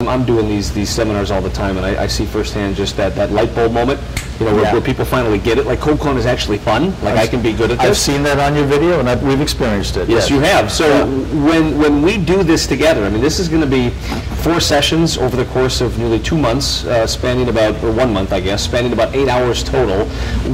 I'm doing these seminars all the time, and I see firsthand just that light bulb moment, where people finally get it. Like cold calling is actually fun. Like I can be good at this. I've seen that on your video, and we've experienced it. Yes, you have. So when we do this together, I mean, this is going to be 4 sessions over the course of nearly 2 months, spanning about, or 1 month, I guess, spanning about 8 hours total.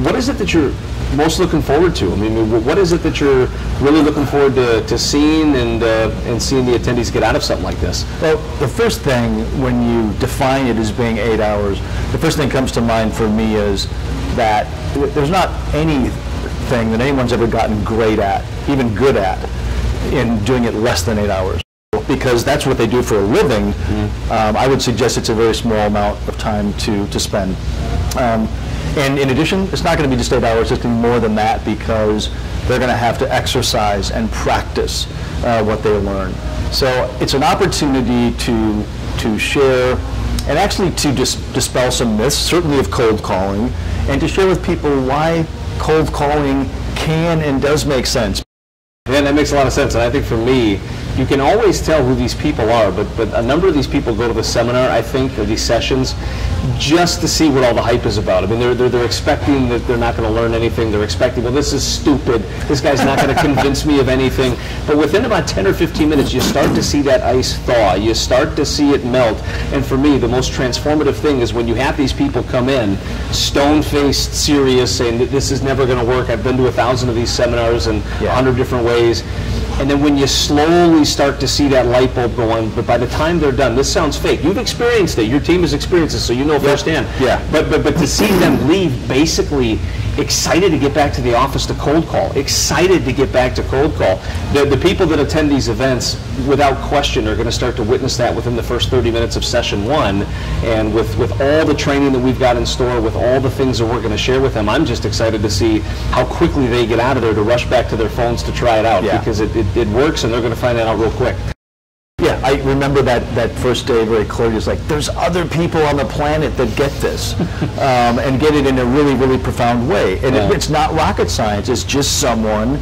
What is it that you're most looking forward to? I mean, what is it that you're really looking forward to seeing and seeing the attendees get out of something like this? Well, the first thing, when you define it as being 8 hours, the first thing that comes to mind for me is that there's not anything that anyone's ever gotten great at, even good at, in doing it less than 8 hours. Because that's what they do for a living. I would suggest it's a very small amount of time to spend. And in addition, it's not going to be just 8 hours, it's going to be more than that, because they're going to have to exercise and practice what they learn. So it's an opportunity to share and actually to dispel some myths, certainly of cold calling, and to share with people why cold calling can and does make sense. Yeah, that makes a lot of sense. And I think for me, you can always tell who these people are, but a number of these people go to the seminar, I think, or these sessions, just to see what all the hype is about. I mean, they're expecting that they're not going to learn anything. They're expecting, well, this is stupid. This guy's not going to convince me of anything. But within about 10 or 15 minutes, you start to see that ice thaw. You start to see it melt. And for me, the most transformative thing is when you have these people come in, stone-faced, serious, saying that this is never going to work. I've been to 1,000 of these seminars in 100 different ways. And then when you slowly start to see that light bulb go on, but by the time they're done, this sounds fake. You've experienced it. Your team has experienced it, so you know firsthand. Yeah. But to see them leave basically excited to get back to the office to cold call, excited to get back to cold call. The people that attend these events, without question, are going to start to witness that within the first 30 minutes of session 1. And with all the training that we've got in store, with all the things that we're going to share with them, I'm just excited to see how quickly they get out of there to rush back to their phones to try it out, because it works, and they're going to find that out real quick. Yeah, I remember that first day very clearly. It's like, there's other people on the planet that get this and get it in a really, really profound way. And it's not rocket science. It's just someone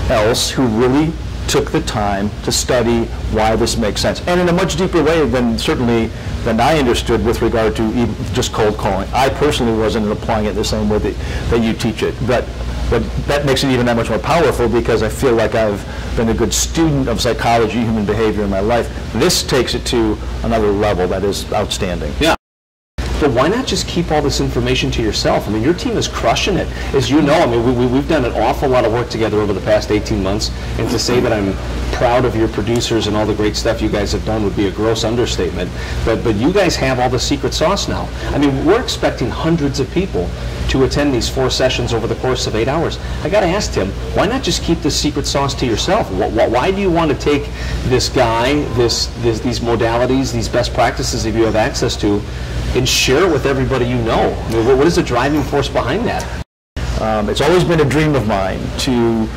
else who really took the time to study why this makes sense. And in a much deeper way than I understood with regard to even just cold calling. I personally wasn't applying it the same way that you teach it. But that makes it even that much more powerful, because I feel like I've been a good student of psychology, human behavior in my life. This takes it to another level that is outstanding. Yeah. But why not just keep all this information to yourself? I mean, your team is crushing it. As you know, I mean, we've done an awful lot of work together over the past 18 months, and to say that I'm proud of your producers and all the great stuff you guys have done would be a gross understatement. But you guys have all the secret sauce now. I mean, we're expecting hundreds of people to attend these 4 sessions over the course of 8 hours. I got to ask Tim, why not just keep this secret sauce to yourself? Why do you want to take this guy, these modalities, these best practices that you have access to, and share it with everybody you know? I mean, what is the driving force behind that? It's always been a dream of mine to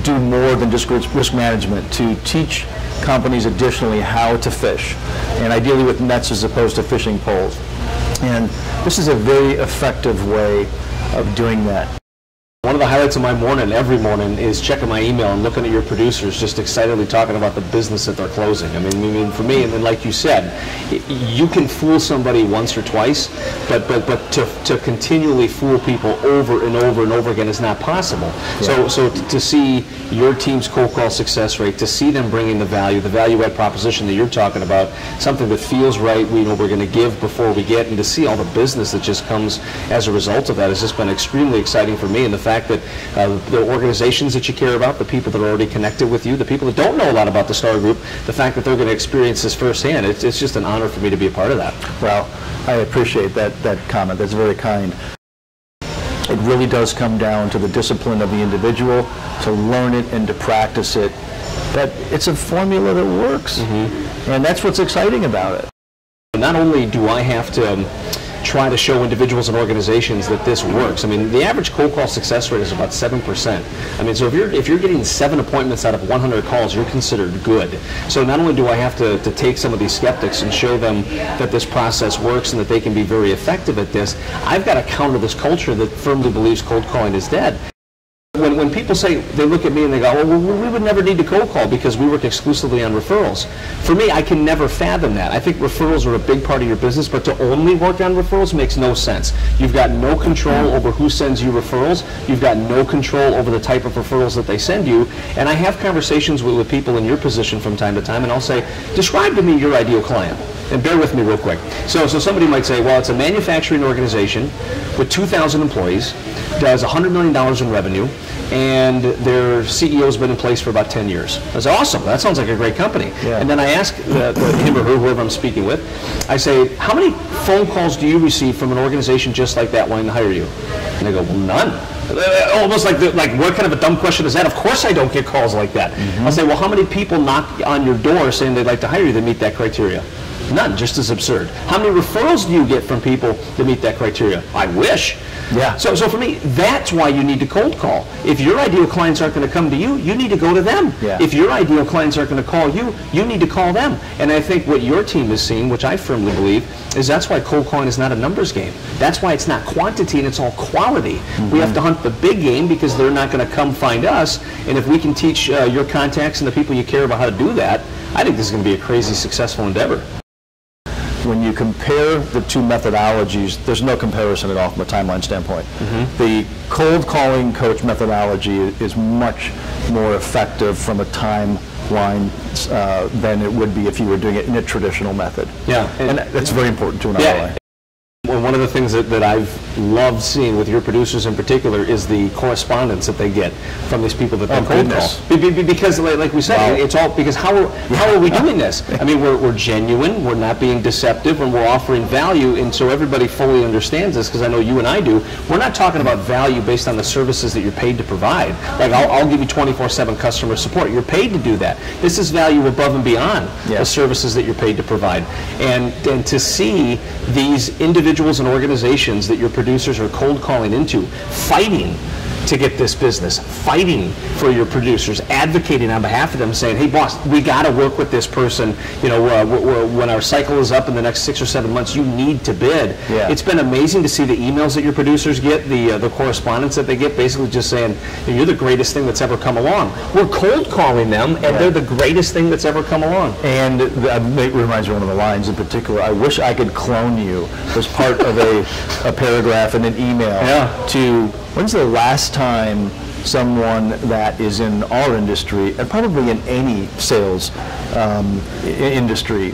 do more than just risk management, to teach companies additionally how to fish, and ideally with nets as opposed to fishing poles. And this is a very effective way of doing that. One of the highlights of my morning, every morning, is checking my email and looking at your producers just excitedly talking about the business that they're closing. I mean, for me, and then like you said, you can fool somebody once or twice, but to continually fool people over and over and over again is not possible. Yeah. So to see your team's cold call success rate, to see them bringing the value add proposition that you're talking about, something that feels right, we know we're going to give before we get, and to see all the business that just comes as a result of that has just been extremely exciting for me. And the fact that the organizations that you care about, the people that are already connected with you, the people that don't know a lot about the Starr Group, the fact that they're going to experience this firsthand, it's just an honor for me to be a part of that. Well, I appreciate that comment. That's very kind. It really does come down to the discipline of the individual, to learn it and to practice it. But it's a formula that works, and that's what's exciting about it. Not only do I have to try to show individuals and organizations that this works. I mean, the average cold call success rate is about 7%. I mean, so if you're getting 7 appointments out of 100 calls, you're considered good. So not only do I have to take some of these skeptics and show them that this process works and that they can be very effective at this, I've got to counter this culture that firmly believes cold calling is dead. When people say, they look at me and they go, well, we would never need to cold call because we work exclusively on referrals. For me, I can never fathom that. I think referrals are a big part of your business, but to only work on referrals makes no sense. You've got no control over who sends you referrals. You've got no control over the type of referrals that they send you. And I have conversations with people in your position from time to time, and I'll say, describe to me your ideal client. And bear with me real quick. So somebody might say, well, it's a manufacturing organization with 2,000 employees, does $100 million in revenue, and their CEO's been in place for about 10 years. I say, awesome, that sounds like a great company. Yeah. And then I ask him or her, whoever I'm speaking with, I say, how many phone calls do you receive from an organization just like that wanting to hire you? And they go, well, none. Almost like what kind of a dumb question is that? Of course I don't get calls like that. Mm-hmm. I'll say, well, how many people knock on your door saying they'd like to hire you that meet that criteria? None, just as absurd. How many referrals do you get from people that meet that criteria? I wish. Yeah. So for me, that's why you need to cold call. If your ideal clients aren't going to come to you, you need to go to them. Yeah. If your ideal clients aren't going to call you, you need to call them. And I think what your team is seeing, which I firmly believe, is that's why cold calling is not a numbers game. That's why it's not quantity and it's all quality. Mm-hmm. We have to hunt the big game because they're not going to come find us. And if we can teach your contacts and the people you care about how to do that, I think this is going to be a crazy successful endeavor. When you compare the two methodologies, there's no comparison at all from a timeline standpoint. Mm-hmm. The cold calling coach methodology is much more effective from a timeline than it would be if you were doing it in a traditional method. Yeah, and that's very important to an ROI. Well, one of the things that I've loved seeing with your producers in particular is the correspondence that they get from these people that they cold call. Because, like we said, wow. It's all because how are we doing this? I mean, we're genuine, we're not being deceptive, and we're offering value, and so everybody fully understands this, because I know you and I do. We're not talking about value based on the services that you're paid to provide. Like, I'll give you 24/7 customer support. You're paid to do that. This is value above and beyond the services that you're paid to provide. And to see these individuals and organizations that your producers are cold calling into, fighting to get this business, fighting for your producers, advocating on behalf of them, saying, hey boss, we got to work with this person, you know, when our cycle is up in the next 6 or 7 months, you need to bid. Yeah. It's been amazing to see the emails that your producers get, the correspondence that they get, basically just saying, you're the greatest thing that's ever come along. We're cold calling them, and they're the greatest thing that's ever come along. And it reminds me of one of the lines in particular, I wish I could clone you, was part of a paragraph in an email to, when's the last time someone that is in our industry, and probably in any sales industry,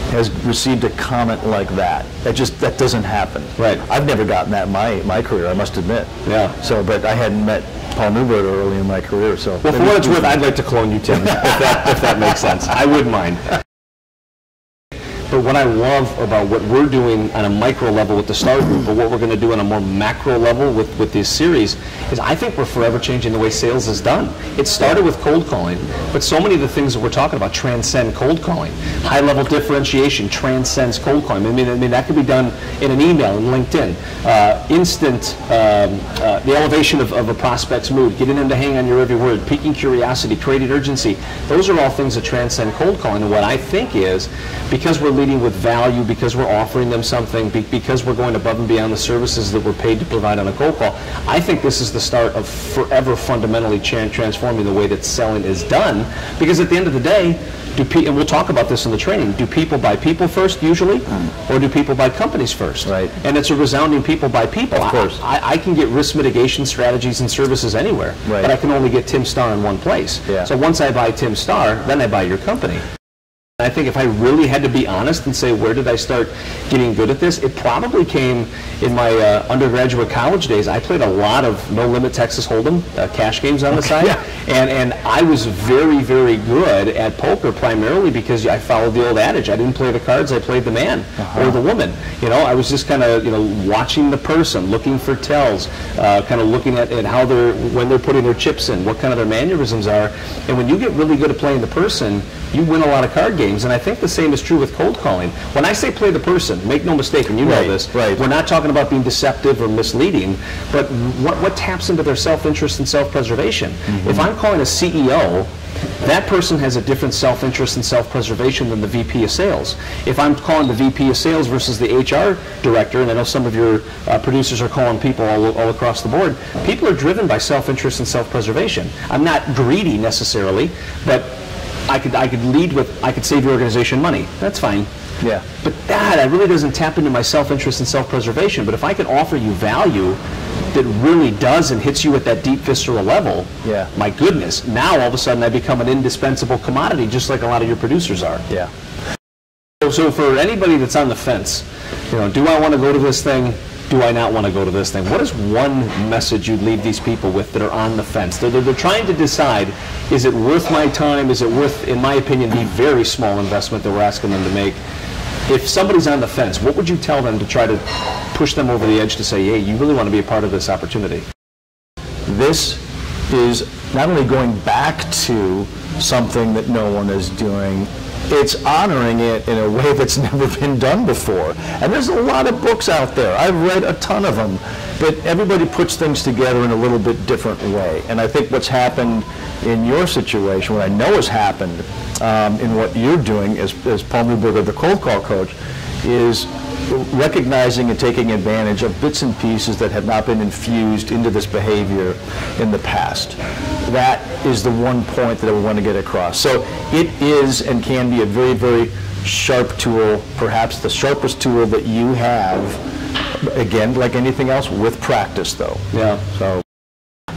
has received a comment like that? That doesn't happen. Right. I've never gotten that in my career, I must admit. Yeah. So, but I hadn't met Paul Neuberger early in my career, so. Well, for what it's worth, I'd like to clone you, Tim, if that makes sense. I wouldn't mind. But what I love about what we're doing on a micro level with the Starr Group, but what we're going to do on a more macro level with this series, is I think we're forever changing the way sales is done. It started with cold calling, but so many of the things that we're talking about transcend cold calling. High-level differentiation transcends cold calling. I mean that could be done in an email, in LinkedIn. The elevation of a prospect's mood, getting them to hang on your every word, piquing curiosity, creating urgency. Those are all things that transcend cold calling. And what I think is, because we're leading with value, because we're offering them something, because we're going above and beyond the services that we're paid to provide on a cold call, I think this is the start of forever fundamentally transforming the way that selling is done. Because at the end of the day, and we'll talk about this in the training, do people buy people first usually, or do people buy companies first? Right. And it's a resounding people buy people. Of course. I can get risk mitigation strategies and services anywhere, but I can only get Tim Starr in one place. Yeah. So once I buy Tim Starr, then I buy your company. I think if I really had to be honest and say, where did I start getting good at this? It probably came in my undergraduate college days. I played a lot of No Limit Texas Hold'em, cash games on the side. And I was very, very good at poker, primarily because I followed the old adage. I didn't play the cards, I played the man or the woman. You know, I was just kind of, watching the person, looking for tells, kind of looking at how when they're putting their chips in, what kind of their mannerisms are. And when you get really good at playing the person, you win a lot of card games. And I think the same is true with cold calling. When I say play the person, make no mistake, and you know this, we're not talking about being deceptive or misleading, but what taps into their self-interest and self-preservation. If I'm calling a CEO that person has a different self-interest and self-preservation than the VP of sales. If I'm calling the VP of sales versus the HR director, and I know some of your producers are calling people all across the board, people are driven by self-interest and self-preservation. I'm not greedy necessarily, but I could lead with, I could save your organization money. That's fine. Yeah. But that really doesn't tap into my self-interest and self-preservation. But if I can offer you value that really does and hits you at that deep visceral level, yeah, my goodness, now all of a sudden I become an indispensable commodity, just like a lot of your producers are. Yeah. So for anybody that's on the fence, you know, do I want to go to this thing? Do I not want to go to this thing? What is one message you'd leave these people with that are on the fence? They're trying to decide, is it worth my time? Is it worth, in my opinion, the very small investment that we're asking them to make? If somebody's on the fence, what would you tell them to try to push them over the edge to say, hey, you really want to be a part of this opportunity? This is not only going back to something that no one is doing, it's honoring it in a way that's never been done before. And there's a lot of books out there. I've read a ton of them, but everybody puts things together in a little bit different way. And I think what's happened in your situation, what I know has happened in what you're doing as Paul Neuberger, the cold call coach, is recognizing and taking advantage of bits and pieces that have not been infused into this behavior in the past. That is the one point that I want to get across. So it is and can be a very, very sharp tool, perhaps the sharpest tool that you have, again, like anything else, with practice though. Yeah. So.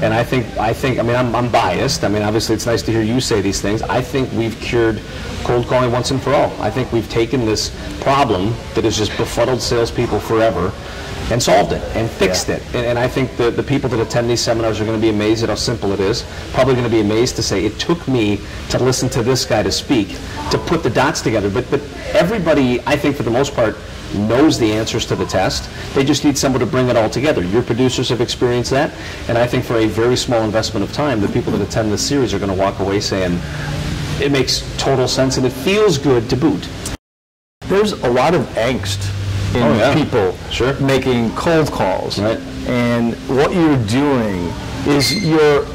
And I think, I mean, I'm biased. I mean, obviously it's nice to hear you say these things. I think we've cured cold calling once and for all. I think we've taken this problem that has just befuddled salespeople forever and solved it and fixed it. And I think the people that attend these seminars are going to be amazed at how simple it is. Probably going to be amazed to say, it took me to listen to this guy to speak, to put the dots together. But everybody, I think for the most part, knows the answers to the test. They just need someone to bring it all together. Your producers have experienced that, and I think for a very small investment of time, the people that attend this series are going to walk away saying, it makes total sense and it feels good to boot. There's a lot of angst in people making cold calls. Right. And what you're doing is you're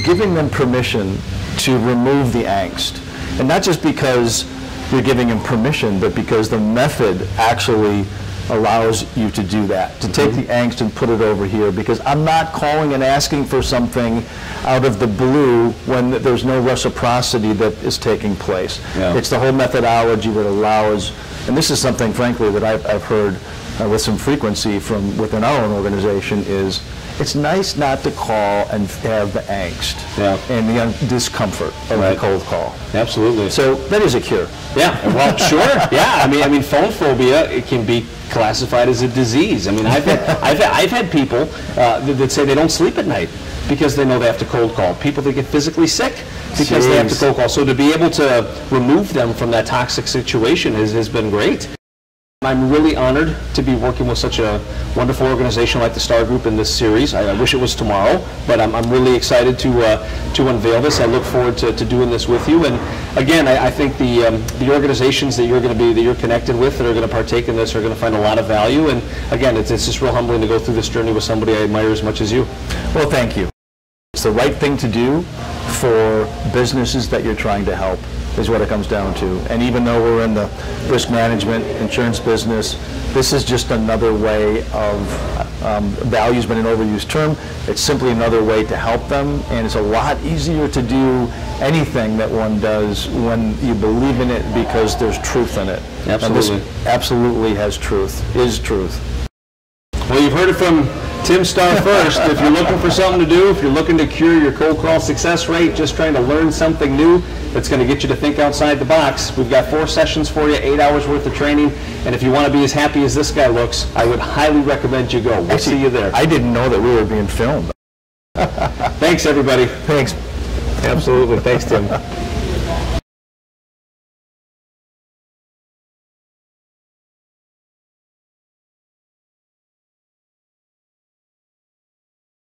giving them permission to remove the angst. And not just because you're giving them permission, but because the method actually allows you to do that, to take the angst and put it over here, because I'm not calling and asking for something out of the blue when there's no reciprocity that is taking place. Yeah. It's the whole methodology that allows, and this is something, frankly, that I've heard with some frequency from within our own organization, is it's nice not to call and have the angst and the discomfort of the cold call. Absolutely. So that is a cure. Yeah, well, sure. Yeah, I mean, phone phobia, it can be classified as a disease. I mean, I've had people that say they don't sleep at night because they know they have to cold call. People that get physically sick because they have to cold call. So to be able to remove them from that toxic situation has been great. I'm really honored to be working with such a wonderful organization like the Starr Group in this series. I wish it was tomorrow, but I'm really excited to unveil this. I look forward to doing this with you. And again, I think the organizations that you're connected with that are going to partake in this are going to find a lot of value. And again, it's just real humbling to go through this journey with somebody I admire as much as you. Well, thank you. It's the right thing to do for businesses that you're trying to help, is what it comes down to. And even though we're in the risk management, insurance business, this is just another way of, value's been an overused term, it's simply another way to help them, and it's a lot easier to do anything that one does when you believe in it because there's truth in it. Absolutely. And this absolutely has truth, is truth. Well, you've heard it from Tim Starr first. If you're looking for something to do, if you're looking to cure your cold call success rate, just trying to learn something new that's going to get you to think outside the box, we've got 4 sessions for you, 8 hours worth of training, and if you want to be as happy as this guy looks, I would highly recommend you go. We'll see you there. I didn't know that we were being filmed. Thanks, everybody. Thanks. Absolutely. Thanks, Tim.